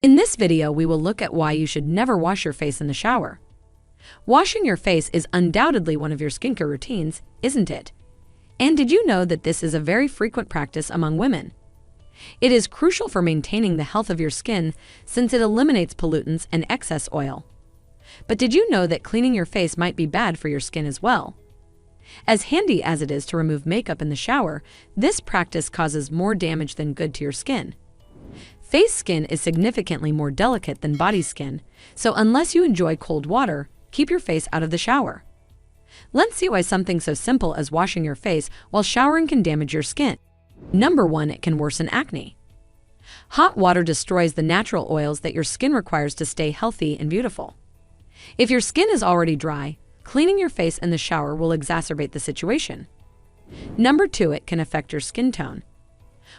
In this video, we will look at why you should never wash your face in the shower. Washing your face is undoubtedly one of your skincare routines, isn't it? And did you know that this is a very frequent practice among women? It is crucial for maintaining the health of your skin since it eliminates pollutants and excess oil. But did you know that cleaning your face might be bad for your skin as well? As handy as it is to remove makeup in the shower, this practice causes more damage than good to your skin. Face skin is significantly more delicate than body skin, so unless you enjoy cold water, keep your face out of the shower. Let's see why something so simple as washing your face while showering can damage your skin. Number 1, it can worsen acne. Hot water destroys the natural oils that your skin requires to stay healthy and beautiful. If your skin is already dry, cleaning your face in the shower will exacerbate the situation. Number 2, it can affect your skin tone.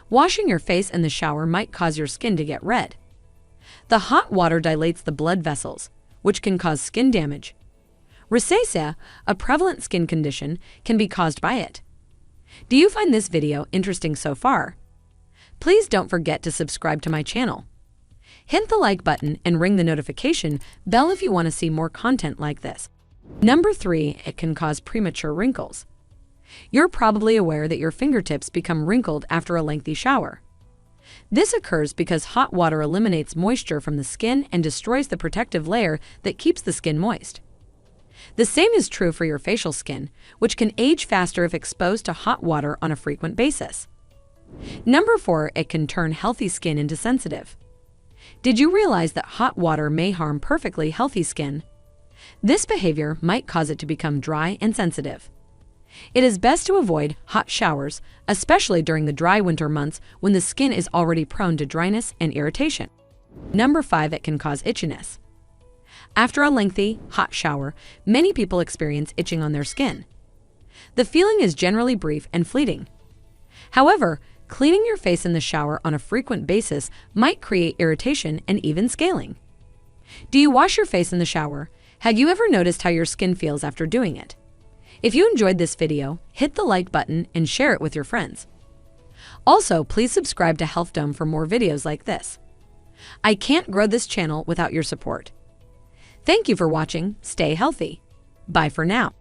Washing your face in the shower might cause your skin to get red. The hot water dilates the blood vessels, which can cause skin damage. Rosacea, a prevalent skin condition, can be caused by it. Do you find this video interesting so far? Please don't forget to subscribe to my channel. Hit the like button and ring the notification bell if you want to see more content like this. Number 3, it can cause premature wrinkles. You're probably aware that your fingertips become wrinkled after a lengthy shower. This occurs because hot water eliminates moisture from the skin and destroys the protective layer that keeps the skin moist. The same is true for your facial skin, which can age faster if exposed to hot water on a frequent basis. Number 4, it can turn healthy skin into sensitive. Did you realize that hot water may harm perfectly healthy skin? This behavior might cause it to become dry and sensitive. It is best to avoid hot showers, especially during the dry winter months when the skin is already prone to dryness and irritation. Number 5, it can cause itchiness. After a lengthy, hot shower, many people experience itching on their skin. The feeling is generally brief and fleeting. However, cleaning your face in the shower on a frequent basis might create irritation and even scaling. Do you wash your face in the shower? Have you ever noticed how your skin feels after doing it? If you enjoyed this video, hit the like button and share it with your friends. Also, please subscribe to Health Dome for more videos like this. I can't grow this channel without your support. Thank you for watching. Stay healthy. Bye for now.